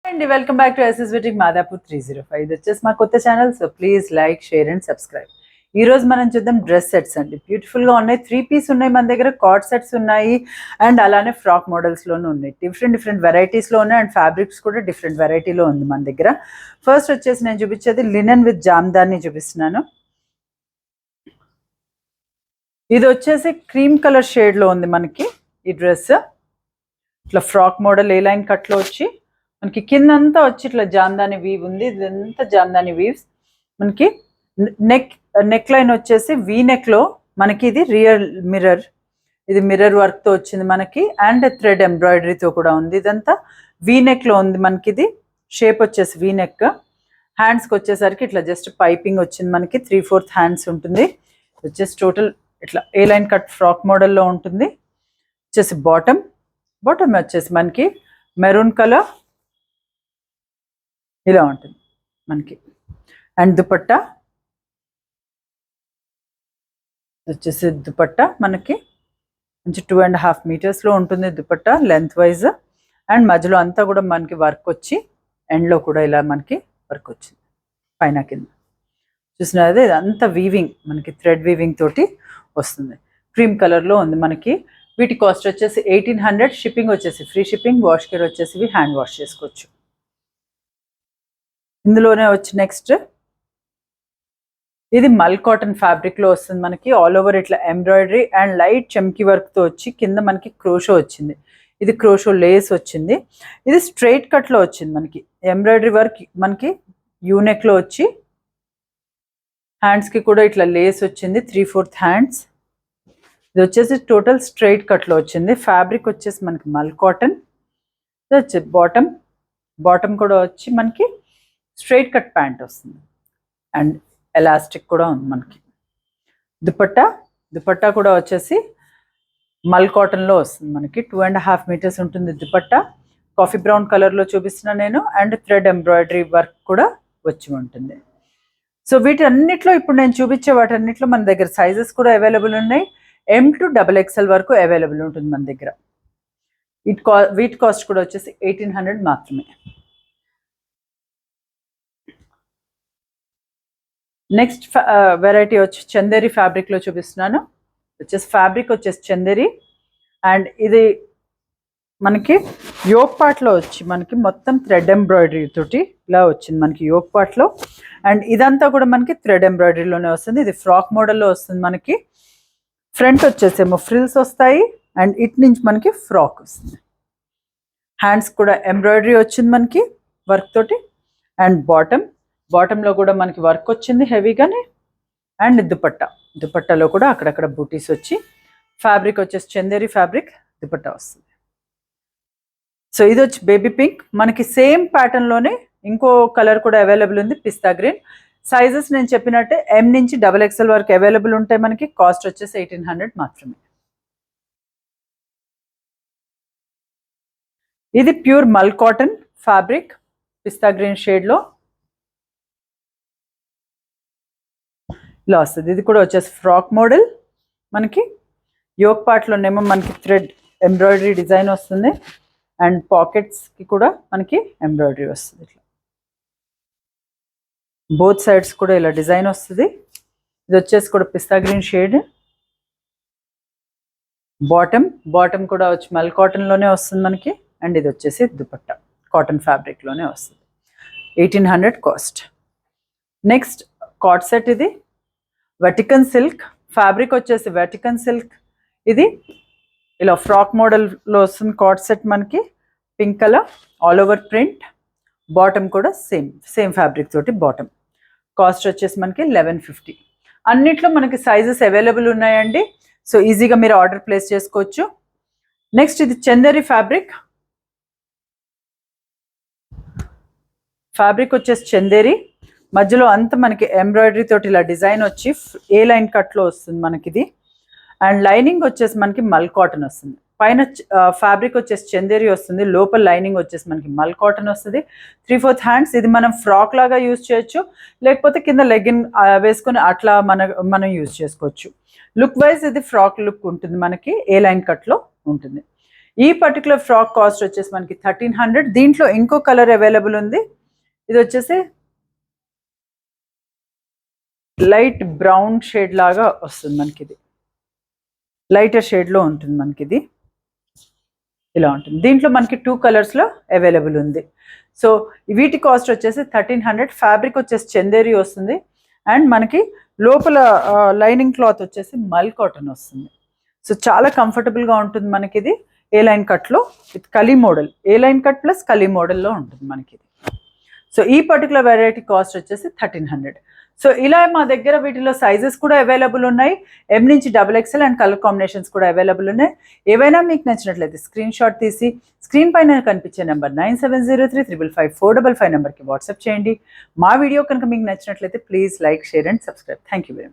And welcome back to SS boutique Madhapur 305. ఇది వచ్చేసి మా కొత్త ఛానల్. So please like, share and subscribe. ఈ రోజు మనం చూద్దాం డ్రెస్ సెట్స్ అండి. బ్యూటిఫుల్గా ఉన్నాయి. 3 పీస్ ఉన్నాయి మన దగ్గర, కార్డ్ సెట్స్ ఉన్నాయి అండ్ అలానే ఫ్రాక్ మోడల్స్లోనూ ఉన్నాయి. డిఫరెంట్ వెరైటీస్లో ఉన్నాయి అండ్ ఫ్యాబ్రిక్స్ కూడా డిఫరెంట్ వెరైటీలో ఉంది మన దగ్గర. ఫస్ట్ వచ్చేసి నేను చూపించేది లినెన్ విత్ జామ్దాని చూపిస్తున్నాను. ఇది వచ్చేసి క్రీమ్ కలర్ షేడ్లో ఉంది మనకి ఈ డ్రెస్. ఇట్లా ఫ్రాక్ మోడల్ ఏ లైన్ కట్లో వచ్చి మనకి కిందంతా వచ్చి ఇట్లా జామ్దాని వీవ్ ఉంది. ఇదంతా జామ్దాని వీవ్స్. మనకి నెక్ లైన్ వచ్చేసి వీ నెక్లో మనకి ఇది రియల్ మిర్రర్, ఇది మిర్రర్ వర్క్తో వచ్చింది మనకి అండ్ థ్రెడ్ ఎంబ్రాయిడరీతో కూడా ఉంది. ఇదంతా వీ నెక్లో ఉంది మనకి. ఇది షేప్ వచ్చేసి వీ నెక్. హ్యాండ్స్కి వచ్చేసరికి ఇట్లా జస్ట్ పైపింగ్ వచ్చింది మనకి. 3/4 హ్యాండ్స్ ఉంటుంది. వచ్చేసి టోటల్ ఇట్లా ఏ లైన్ కట్ ఫ్రాక్ మోడల్లో ఉంటుంది. వచ్చేసి బాటమ్ వచ్చేసి మనకి మెరూన్ కలర్ ఇలా ఉంటుంది మనకి. అండ్ దుపట్టా వచ్చేసి దుపట్టా మనకి మంచి 2.5 మీటర్స్లో ఉంటుంది దుపట్టా లెంత్ వైజ్. అండ్ మధ్యలో అంతా కూడా మనకి వర్క్ వచ్చి ఎండ్లో కూడా ఇలా మనకి వర్క్ వచ్చింది పైన కింద. చూసినది ఇదంతా వీవింగ్ మనకి థ్రెడ్ వీవింగ్ తోటి వస్తుంది. క్రీమ్ కలర్లో ఉంది మనకి. వీటి కాస్ట్ వచ్చేసి 1800. షిప్పింగ్ వచ్చేసి ఫ్రీ షిప్పింగ్. వాష్ కేర్ వచ్చేసి హ్యాండ్ వాష్ చేసుకోవచ్చు. ఇందులోనే వచ్చి నెక్స్ట్ ఇది మల్ కాటన్ ఫ్యాబ్రిక్లో వస్తుంది మనకి. ఆల్ ఓవర్ ఇట్లా ఎంబ్రాయిడరీ అండ్ లైట్ చమ్కీ వర్క్తో వచ్చి కింద మనకి క్రోషో వచ్చింది. ఇది క్రోషో లేస్ వచ్చింది. ఇది స్ట్రైట్ కట్లో వచ్చింది మనకి. ఎంబ్రాయిడరీ వర్క్ మనకి యూనెక్లో వచ్చి హ్యాండ్స్కి కూడా ఇట్లా లేస్ వచ్చింది. 3/4 హ్యాండ్స్. ఇది వచ్చేసి టోటల్ స్ట్రైట్ కట్లో వచ్చింది. ఫ్యాబ్రిక్ వచ్చేసి మనకి మల్ కాటన్. ఇది వచ్చి బాటమ్ కూడా వచ్చి మనకి స్ట్రైట్ కట్ ప్యాంట్ వస్తుంది అండ్ ఎలాస్టిక్ కూడా ఉంది మనకి. దుపట్టా కూడా వచ్చేసి మల్ కాటన్లో వస్తుంది మనకి. 2.5 మీటర్స్ ఉంటుంది దుపట్టా. కాఫీ బ్రౌన్ కలర్లో చూపిస్తున్నాను నేను. అండ్ థ్రెడ్ ఎంబ్రాయిడరీ వర్క్ కూడా వచ్చి ఉంటుంది. సో వీటన్నిటిలో ఇప్పుడు నేను చూపించే వాటన్నిటిలో మన దగ్గర సైజెస్ కూడా అవైలబుల్ ఉన్నాయి. M to XXL వరకు అవైలబుల్ ఉంటుంది మన దగ్గర. వీటి కాస్ట్ కూడా వచ్చేసి 1800 మాత్రమే. నెక్స్ట్ వెరైటీ వచ్చి చందేరి ఫ్యాబ్రిక్లో చూపిస్తున్నాను. వచ్చేసి ఫ్యాబ్రిక్ వచ్చేసి చందేరి అండ్ ఇది మనకి యోక్ పార్ట్లో వచ్చి మనకి మొత్తం థ్రెడ్ ఎంబ్రాయిడరీ తోటి ఇలా వచ్చింది మనకి యోక్ పార్ట్లో. అండ్ ఇదంతా కూడా మనకి థ్రెడ్ ఎంబ్రాయిడరీలోనే వస్తుంది. ఇది ఫ్రాక్ మోడల్లో వస్తుంది మనకి. ఫ్రంట్ వచ్చేసేమో ఫ్రిల్స్ వస్తాయి అండ్ ఇటు నుంచి మనకి ఫ్రాక్ వస్తుంది. హ్యాండ్స్ కూడా ఎంబ్రాయిడరీ వచ్చింది మనకి వర్క్ తోటి. అండ్ బాటంలో కూడా మనకి వర్క్ వచ్చింది హెవీగానే. అండ్ దుపట్టాలో కూడా అక్కడక్కడ బూటీస్ వచ్చి ఫ్యాబ్రిక్ వచ్చేసి చందేరి ఫ్యాబ్రిక్ దుపట్టా వస్తుంది. సో ఇది వచ్చి బేబీ పింక్. మనకి సేమ్ ప్యాటర్న్లోనే ఇంకో కలర్ కూడా అవైలబుల్ ఉంది, పిస్తా గ్రీన్. సైజెస్ నేను చెప్పినట్టే M నుంచి XXL వరకు అవైలబుల్ ఉంటాయి మనకి. కాస్ట్ వచ్చేసి 1800 మాత్రమే. ఇది ప్యూర్ మల్ కాటన్ ఫ్యాబ్రిక్ పిస్తా గ్రీన్ షేడ్లో ఇలా వస్తుంది. ఇది కూడా వచ్చేసి ఫ్రాక్ మోడల్ మనకి. యోక్ పార్ట్లోనేమో మనకి థ్రెడ్ ఎంబ్రాయిడరీ డిజైన్ వస్తుంది అండ్ పాకెట్స్కి కూడా మనకి ఎంబ్రాయిడరీ వస్తుంది. ఇట్లా బోత్ సైడ్స్ కూడా ఇలా డిజైన్ వస్తుంది. ఇది వచ్చేసి కూడా పిస్తా గ్రీన్ షేడ్. బాటమ్ కూడా వచ్చి మల్ కాటన్లోనే వస్తుంది మనకి. అండ్ ఇది వచ్చేసి దుపట్టా కాటన్ ఫ్యాబ్రిక్లోనే వస్తుంది. 1800 కాస్ట్. Next card set. ఇది వెటికన్ సిల్క్ ఫ్యాబ్రిక్ వచ్చేసి వెటికన్ సిల్క్. ఇది ఇలా ఫ్రాక్ మోడల్లో వస్తుంది కార్డ్ సెట్ మనకి. Pink colour all over print. Bottom కూడా సేమ్ ఫ్యాబ్రిక్ తోటి బాటమ్. కాస్ట్ వచ్చేసి మనకి 1150. అన్నిట్లో మనకి సైజెస్ అవైలబుల్ ఉన్నాయండి. సో ఈజీగా మీరు ఆర్డర్ ప్లేస్ చేసుకోవచ్చు. నెక్స్ట్ ఇది చందేరి ఫ్యాబ్రిక్ వచ్చేసి చందేరి. మధ్యలో అంతా మనకి ఎంబ్రాయిడరీ తోటి ఇలా డిజైన్ వచ్చి ఏ లైన్ కట్లో వస్తుంది మనకి ఇది. అండ్ లైనింగ్ వచ్చేసి మనకి మల్ కాటన్ వస్తుంది. పైన ఫ్యాబ్రిక్ వచ్చేసి చందేరి వస్తుంది. లోపల లైనింగ్ వచ్చేసి మనకి మల్ కాటన్ వస్తుంది. 3/4 హ్యాండ్స్. ఇది మనం ఫ్రాక్ లాగా యూజ్ చేయొచ్చు, లేకపోతే కింద లెగిన్ వేసుకొని అట్లా మనం యూజ్ చేసుకోవచ్చు. లుక్ వైజ్ ఇది ఫ్రాక్ లుక్ ఉంటుంది మనకి. ఏ లైన్ కట్లో ఉంటుంది. ఈ పర్టికులర్ ఫ్రాక్ కాస్ట్ వచ్చేసి మనకి 1300. దీంట్లో ఇంకో కలర్ అవైలబుల్ ఉంది. ఇది వచ్చేసి లైట్ బ్రౌన్ షేడ్ లాగా వస్తుంది మనకి. ఇది లైటర్ షేడ్లో ఉంటుంది మనకి. ఇది ఇలా ఉంటుంది. దీంట్లో మనకి 2 కలర్స్లో అవైలబుల్ ఉంది. సో వీటి కాస్ట్ వచ్చేసి 1300. ఫ్యాబ్రిక్ వచ్చేసి చందేరి వస్తుంది అండ్ మనకి లోపల లైనింగ్ క్లాత్ వచ్చేసి మల్ కాటన్ వస్తుంది. సో చాలా కంఫర్టబుల్గా ఉంటుంది మనకి. ఇది ఏ లైన్ కట్లో విత్ కలీ model, A line cut plus కలీ మోడల్లో ఉంటుంది మనకి ఇది. సో ఈ పర్టికులర్ వెరైటీ కాస్ట్ వచ్చేసి 1300. సో ఇలా మా దగ్గర వీటిలో సైజెస్ కూడా అవైలబుల్ ఉన్నాయి. M నుంచి XXL అండ్ కలర్ కాంబినేషన్స్ కూడా అవైలబుల్ ఉన్నాయి. ఏవైనా మీకు నచ్చినట్లయితే స్క్రీన్ షాట్ తీసి స్క్రీన్ పైన కనిపించే నెంబర్ 9703555455 నెంబర్కి వాట్సాప్ చేయండి. మా వీడియో కనుక మీకు నచ్చినట్లయితే please like, share and subscribe. Thank you very much.